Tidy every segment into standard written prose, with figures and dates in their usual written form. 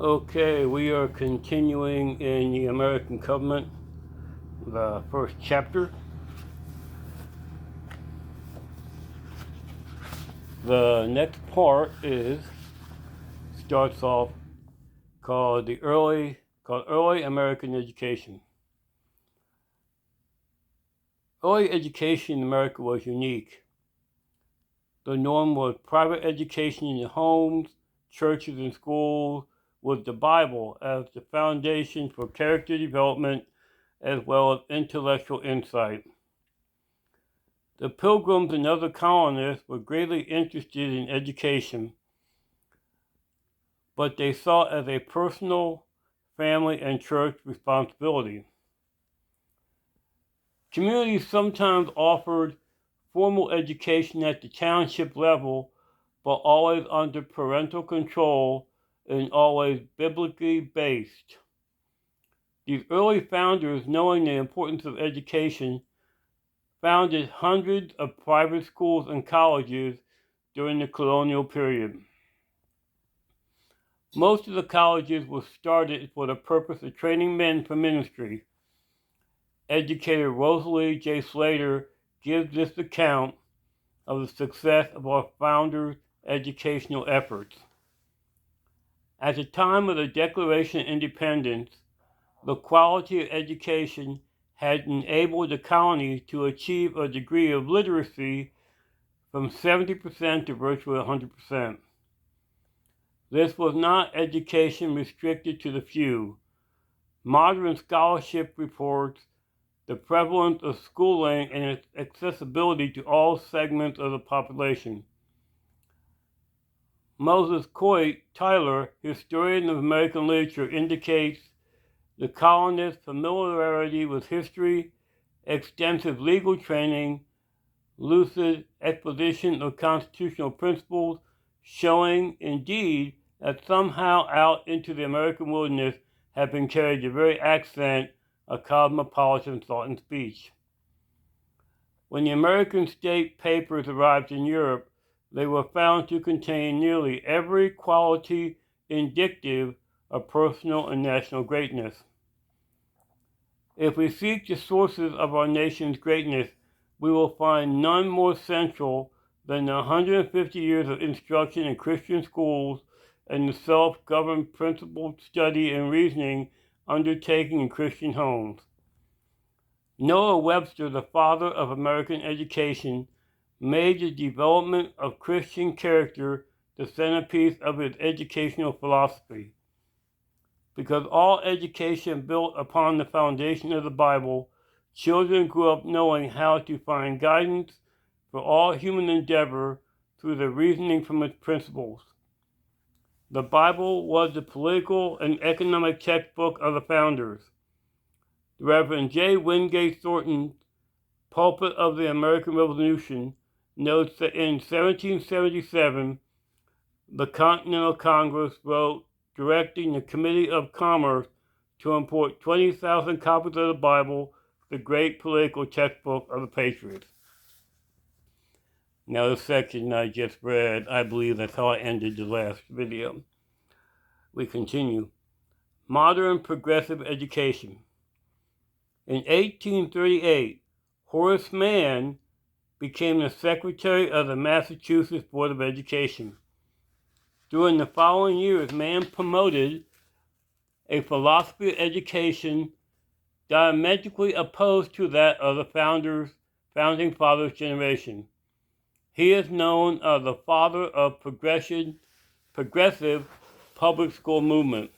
Okay, we are continuing in the American Covenant, the first chapter. The next part starts off called early American education. Early education in America was unique. The norm was private education in the homes, churches, and schools, with the Bible as the foundation for character development as well as intellectual insight. The Pilgrims and other colonists were greatly interested in education, but they saw it as a personal, family, and church responsibility. Communities sometimes offered formal education at the township level, but always under parental control and always biblically based. These early founders, knowing the importance of education, founded hundreds of private schools and colleges during the colonial period. Most of the colleges were started for the purpose of training men for ministry. Educator Rosalie J. Slater gives this account of the success of our founders' educational efforts. At the time of the Declaration of Independence, the quality of education had enabled the colonies to achieve a degree of literacy from 70% to virtually 100%. This was not education restricted to the few. Modern scholarship reports the prevalence of schooling and its accessibility to all segments of the population. Moses Coit Tyler, historian of American literature, indicates the colonists' familiarity with history, extensive legal training, lucid exposition of constitutional principles, showing, indeed, that somehow out into the American wilderness had been carried the very accent of cosmopolitan thought and speech. When the American state papers arrived in Europe, they were found to contain nearly every quality indicative of personal and national greatness. If we seek the sources of our nation's greatness, we will find none more central than the 150 years of instruction in Christian schools and the self-governed principled study and reasoning undertaken in Christian homes. Noah Webster, the father of American education, made the development of Christian character the centerpiece of his educational philosophy. Because all education built upon the foundation of the Bible, children grew up knowing how to find guidance for all human endeavor through the reasoning from its principles. The Bible was the political and economic textbook of the founders. The Reverend J. Wingate Thornton, pulpit of the American Revolution, notes that in 1777, the Continental Congress wrote directing the Committee of Commerce to import 20,000 copies of the Bible, the great political textbook of the Patriots. Now, this section I just read, I believe that's how I ended the last video. We continue. Modern progressive education. In 1838, Horace Mann became the secretary of the Massachusetts Board of Education. During the following years, Mann promoted a philosophy of education diametrically opposed to that of the founding fathers' generation. He is known as the father of progressive public school movement.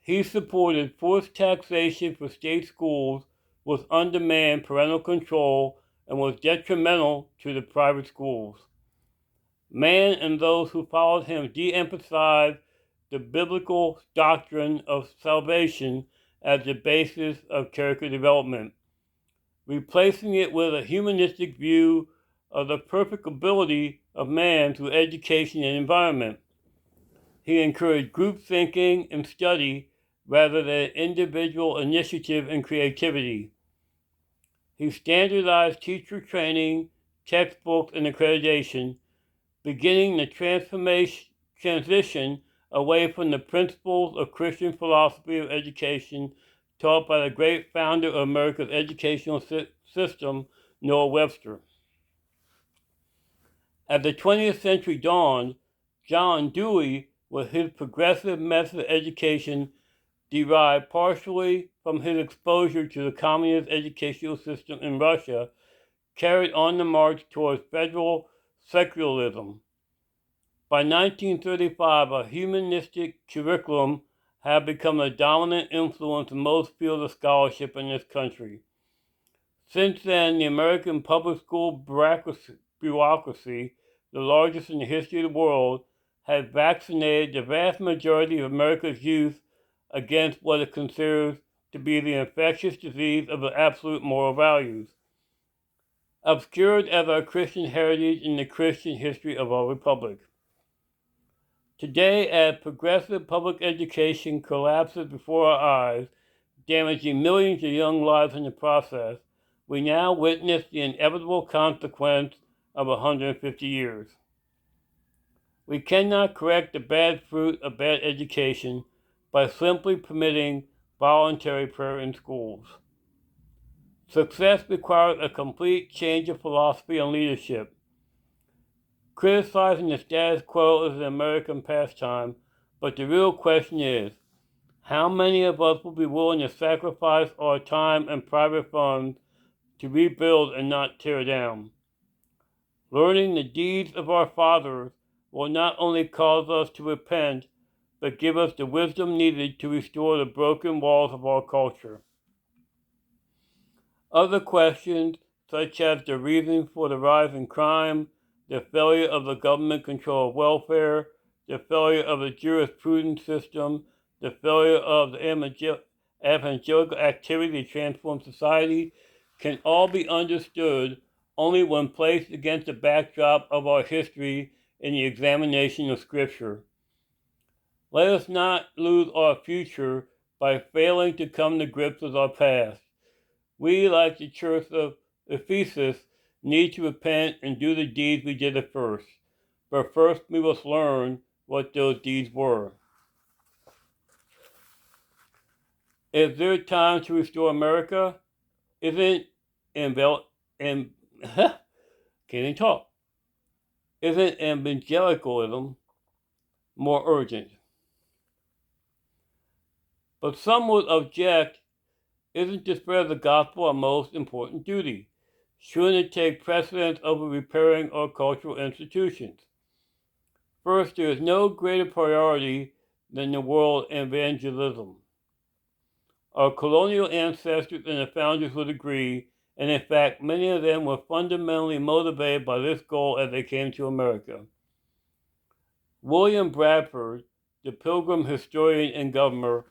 He supported forced taxation for state schools with on-demand parental control and was detrimental to the private schools. Mann and those who followed him de-emphasized the biblical doctrine of salvation as the basis of character development, replacing it with a humanistic view of the perfectibility of man through education and environment. He encouraged group thinking and study rather than individual initiative and creativity. He standardized teacher training, textbooks, and accreditation, beginning the transition away from the principles of Christian philosophy of education taught by the great founder of America's educational system, Noah Webster. As the 20th century dawned, John Dewey, with his progressive method of education derived partially from his exposure to the communist educational system in Russia, carried on the march towards federal secularism. By 1935, a humanistic curriculum had become a dominant influence in most fields of scholarship in this country. Since then, the American public school bureaucracy, the largest in the history of the world, has vaccinated the vast majority of America's youth against what it considers to be the infectious disease of the absolute moral values, obscured as our Christian heritage in the Christian history of our republic. Today, as progressive public education collapses before our eyes, damaging millions of young lives in the process, we now witness the inevitable consequence of 150 years. We cannot correct the bad fruit of bad education by simply permitting voluntary prayer in schools. Success requires a complete change of philosophy and leadership. Criticizing the status quo is an American pastime, but the real question is, how many of us will be willing to sacrifice our time and private funds to rebuild and not tear down? Learning the deeds of our fathers will not only cause us to repent, but give us the wisdom needed to restore the broken walls of our culture. Other questions, such as the reason for the rise in crime, the failure of the government control of welfare, the failure of the jurisprudence system, the failure of the evangelical activity to transform society, can all be understood only when placed against the backdrop of our history in the examination of Scripture. Let us not lose our future by failing to come to grips with our past. We, like the church of Ephesus, need to repent and do the deeds we did at first. But first we must learn what those deeds were. Is there time to restore America? Isn't can't even talk. Isn't evangelicalism more urgent? But some would object, isn't the spread of the gospel our most important duty? Shouldn't it take precedence over repairing our cultural institutions? First, there is no greater priority than the world evangelism. Our colonial ancestors and the founders would agree, and in fact, many of them were fundamentally motivated by this goal as they came to America. William Bradford, the Pilgrim historian and governor,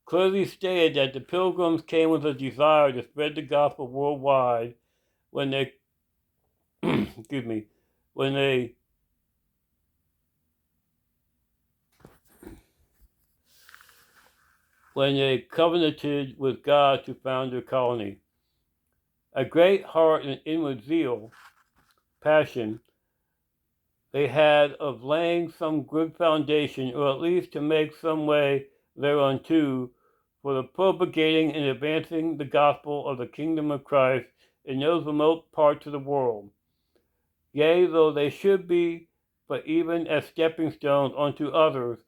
clearly stated that the Pilgrims came with a desire to spread the gospel worldwide when they when they covenanted with God to found their colony. A great heart and inward zeal, passion, they had of laying some good foundation, or at least to make some way thereunto, for the propagating and advancing the gospel of the kingdom of Christ in those remote parts of the world. Yea, though they should be, but even as stepping stones unto others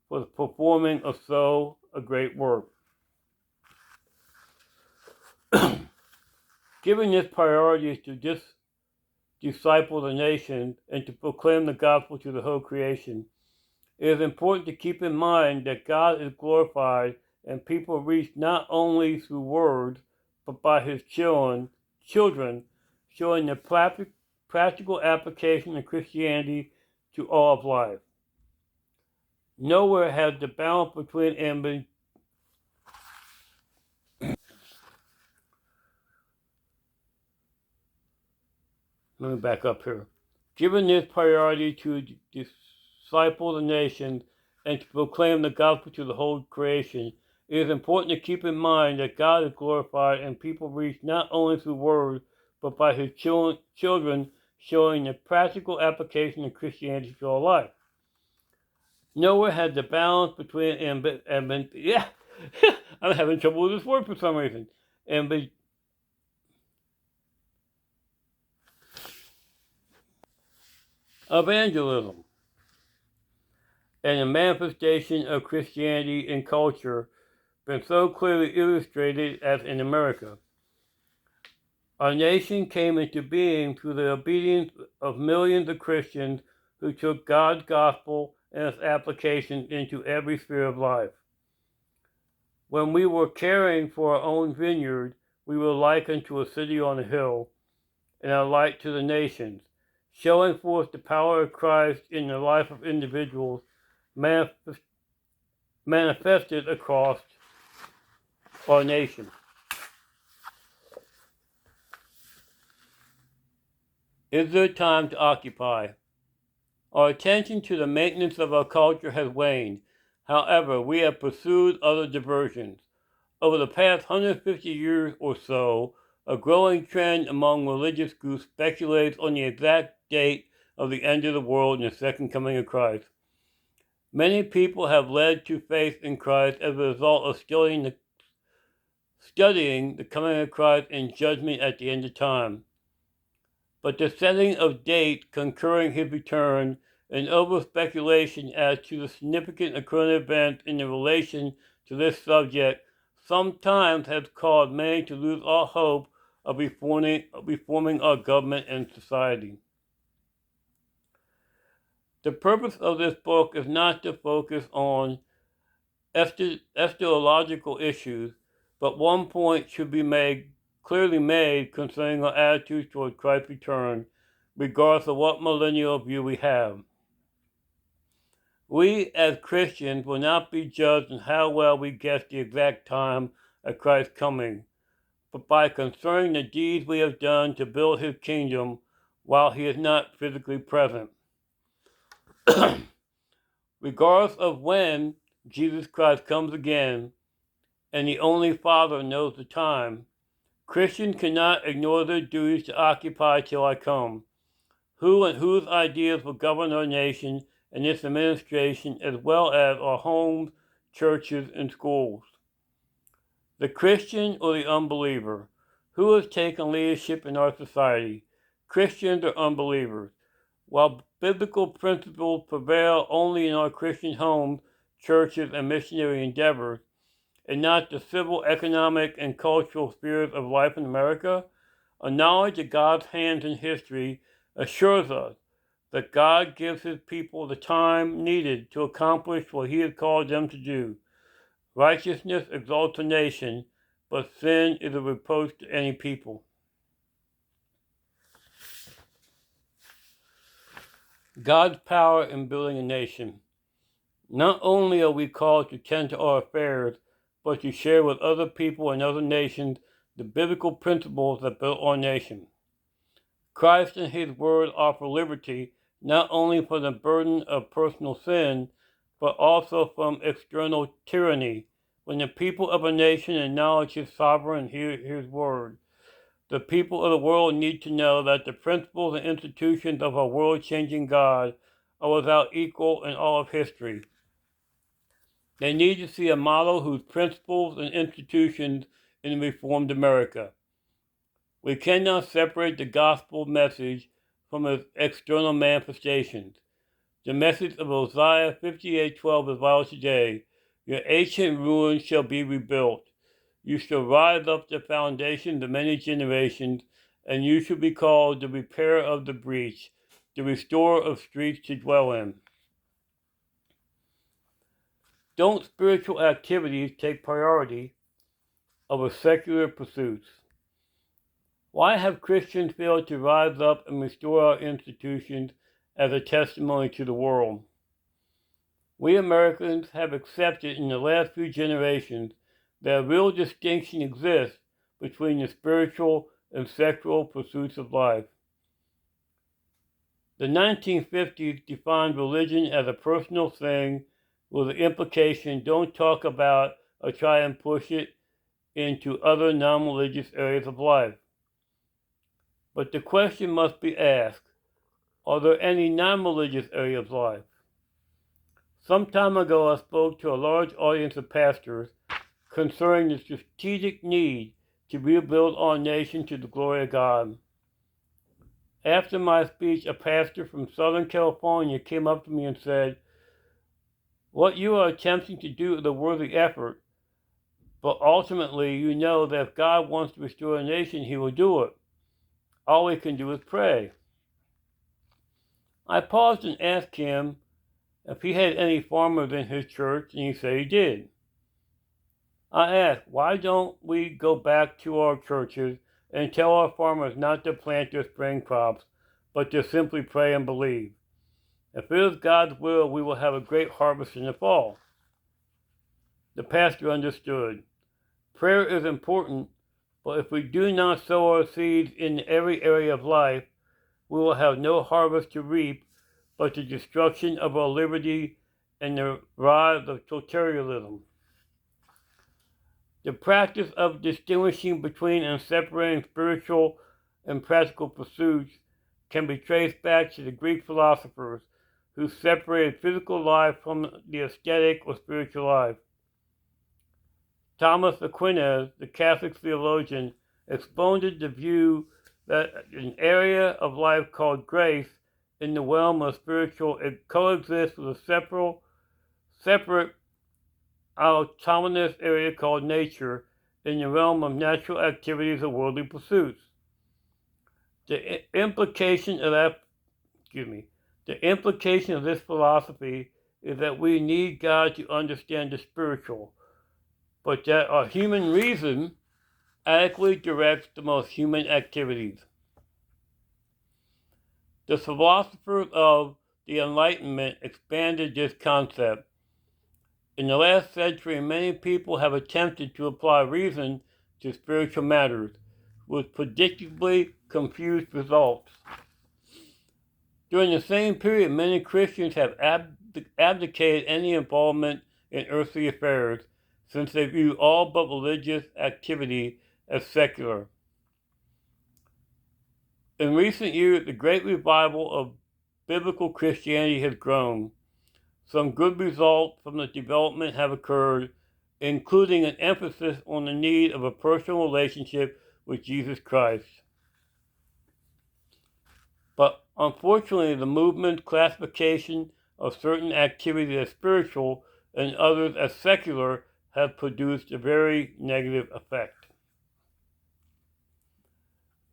for the performing of so a great work. Giving this priority is to disciple the nations and to proclaim the gospel to the whole creation. It is important to keep in mind that God is glorified and people reached not only through words, but by his children, showing the practical application of Christianity to all of life. Nowhere has the balance between Let me back up here. Given this priority to disciple the nations and to proclaim the gospel to the whole creation, it is important to keep in mind that God is glorified and people reached not only through words, but by his children, showing the practical application of Christianity to all life. Nowhere had the balance between yeah, I'm having trouble with this word for some reason. Evangelism and the manifestation of Christianity in culture been so clearly illustrated as in America. Our nation came into being through the obedience of millions of Christians who took God's gospel and its application into every sphere of life. When we were caring for our own vineyard, we were likened to a city on a hill, and a light to the nations, showing forth the power of Christ in the life of individuals manifested across our nation. Is there time to occupy? Our attention to the maintenance of our culture has waned. However, we have pursued other diversions. Over the past 150 years or so, a growing trend among religious groups speculates on the exact date of the end of the world and the second coming of Christ. Many people have led to faith in Christ as a result of studying the coming of Christ and judgment at the end of time. But the setting of dates concurring his return and over speculation as to the significant occurring events in relation to this subject sometimes has caused many to lose all hope of reforming our government and society. The purpose of this book is not to focus on eschatological issues, but one point should be clearly made concerning our attitudes toward Christ's return, regardless of what millennial view we have. We, as Christians, will not be judged on how well we guess the exact time of Christ's coming, but by concerning the deeds we have done to build his kingdom while he is not physically present. Regardless of when Jesus Christ comes again, and the only Father knows the time, Christians cannot ignore their duties to occupy till I come. Who and whose ideas will govern our nation and its administration, as well as our homes, churches, and schools? The Christian or the unbeliever? Who has taken leadership in our society? Christians or unbelievers? While biblical principles prevail only in our Christian homes, churches, and missionary endeavors, and not the civil, economic, and cultural spheres of life in America, a knowledge of God's hands in history assures us that God gives his people the time needed to accomplish what he has called them to do. Righteousness exalts a nation, but sin is a reproach to any people. God's power in building a nation. Not only are we called to tend to our affairs, but to share with other people and other nations the biblical principles that built our nation. Christ and his word offer liberty not only from the burden of personal sin, but also from external tyranny. When the people of a nation acknowledge his sovereign and hear his word, the people of the world need to know that the principles and institutions of our world-changing God are without equal in all of history. They need to see a model whose principles and institutions in Reformed America. We cannot separate the gospel message from its external manifestations. The message of Isaiah 58:12 is vital today. Your ancient ruins shall be rebuilt. You shall rise up the foundations of many generations, and you shall be called the repairer of the breach, the restorer of streets to dwell in. Don't spiritual activities take priority over secular pursuits? Why have Christians failed to rise up and restore our institutions as a testimony to the world? We Americans have accepted in the last few generations that a real distinction exists between the spiritual and sexual pursuits of life. The 1950s defined religion as a personal thing with the implication don't talk about or try and push it into other non-religious areas of life. But the question must be asked, are there any non-religious areas of life? Some time ago, I spoke to a large audience of pastors concerning the strategic need to rebuild our nation to the glory of God. After my speech, a pastor from Southern California came up to me and said, "What you are attempting to do is a worthy effort, but ultimately you know that if God wants to restore a nation, He will do it. All we can do is pray." I paused and asked him if he had any farmers in his church, and he said he did. I asked, why don't we go back to our churches and tell our farmers not to plant their spring crops, but to simply pray and believe? If it is God's will, we will have a great harvest in the fall. The pastor understood. Prayer is important, but if we do not sow our seeds in every area of life, we will have no harvest to reap, but the destruction of our liberty and the rise of totalitarianism. The practice of distinguishing between and separating spiritual and practical pursuits can be traced back to the Greek philosophers who separated physical life from the aesthetic or spiritual life. Thomas Aquinas, the Catholic theologian, expounded the view that an area of life called grace in the realm of spiritual, it coexists with a separate autonomous area called nature in the realm of natural activities or worldly pursuits. The implication of this philosophy is that we need God to understand the spiritual, but that our human reason adequately directs the most human activities. The philosophers of the Enlightenment expanded this concept. In the last century, many people have attempted to apply reason to spiritual matters, with predictably confused results. During the same period, many Christians have abdicated any involvement in earthly affairs, since they view all but religious activity as secular. In recent years, the great revival of biblical Christianity has grown. Some good results from the development have occurred, including an emphasis on the need of a personal relationship with Jesus Christ. But unfortunately, the movement's classification of certain activities as spiritual and others as secular have produced a very negative effect.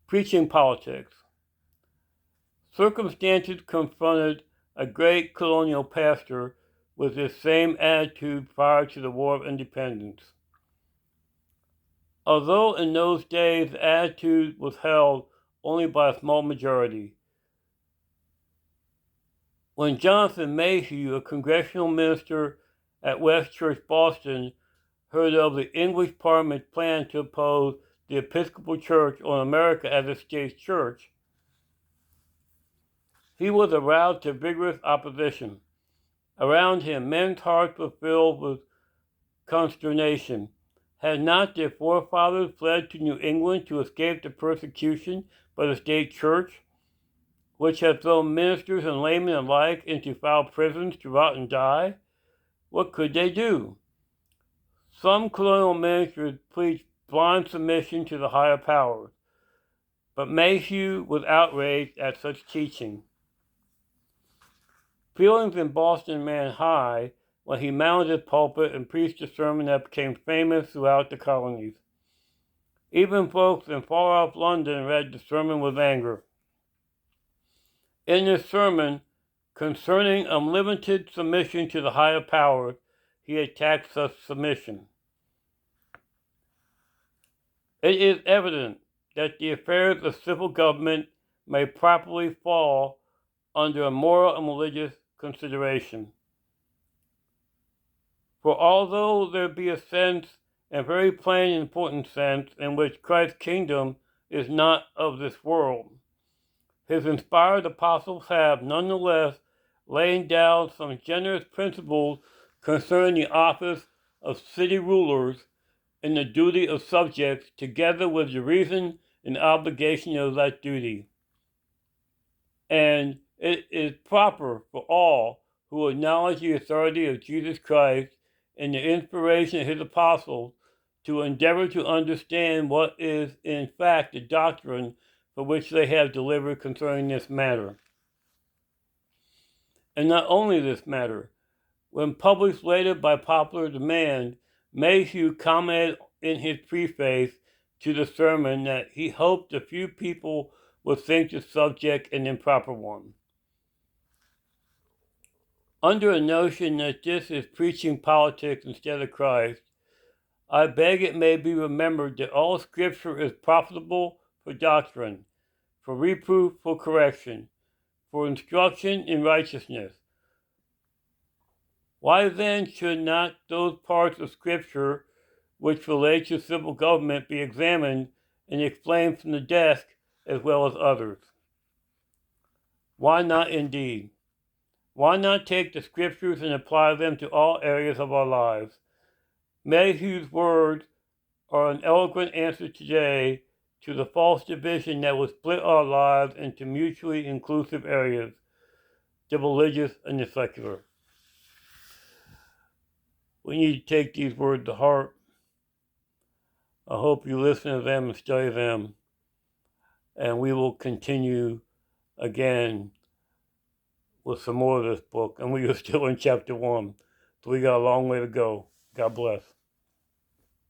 Preaching politics. Circumstances confronted a great colonial pastor with this same attitude prior to the War of Independence. Although in those days the attitude was held only by a small majority. When Jonathan Mayhew, a congressional minister at West Church, Boston, heard of the English Parliament's plan to oppose the Episcopal Church on America as a state church, he was aroused to vigorous opposition. Around him, men's hearts were filled with consternation. Had not their forefathers fled to New England to escape the persecution by the state church, which had thrown ministers and laymen alike into foul prisons to rot and die? What could they do? Some colonial ministers preached blind submission to the higher powers, but Mayhew was outraged at such teaching. Feelings in Boston ran high when he mounted his pulpit and preached a sermon that became famous throughout the colonies. Even folks in far-off London read the sermon with anger. In this sermon, concerning unlimited submission to the higher powers, he attacked such submission. It is evident that the affairs of civil government may properly fall under a moral and religious consideration. For although there be a sense, a very plain and important sense, in which Christ's kingdom is not of this world, his inspired apostles have nonetheless laid down some generous principles concerning the office of city rulers and the duty of subjects, together with the reason and obligation of that duty. And it is proper for all who acknowledge the authority of Jesus Christ and the inspiration of his apostles to endeavor to understand what is in fact the doctrine for which they have delivered concerning this matter. And not only this matter, when published later by popular demand, Mayhew commented in his preface to the sermon that he hoped a few people would think the subject an improper one. Under a notion that this is preaching politics instead of Christ, I beg it may be remembered that all Scripture is profitable for doctrine, for reproof, for correction, for instruction in righteousness. Why then should not those parts of Scripture which relate to civil government be examined and explained from the desk as well as others? Why not indeed? Why not take the Scriptures and apply them to all areas of our lives? Mayhew's words are an eloquent answer today to the false division that will split our lives into mutually inclusive areas, the religious and the secular. We need to take these words to heart. I hope you listen to them and study them, and we will continue again with some more of this book, and we are still in chapter 1, so we got a long way to go. God bless.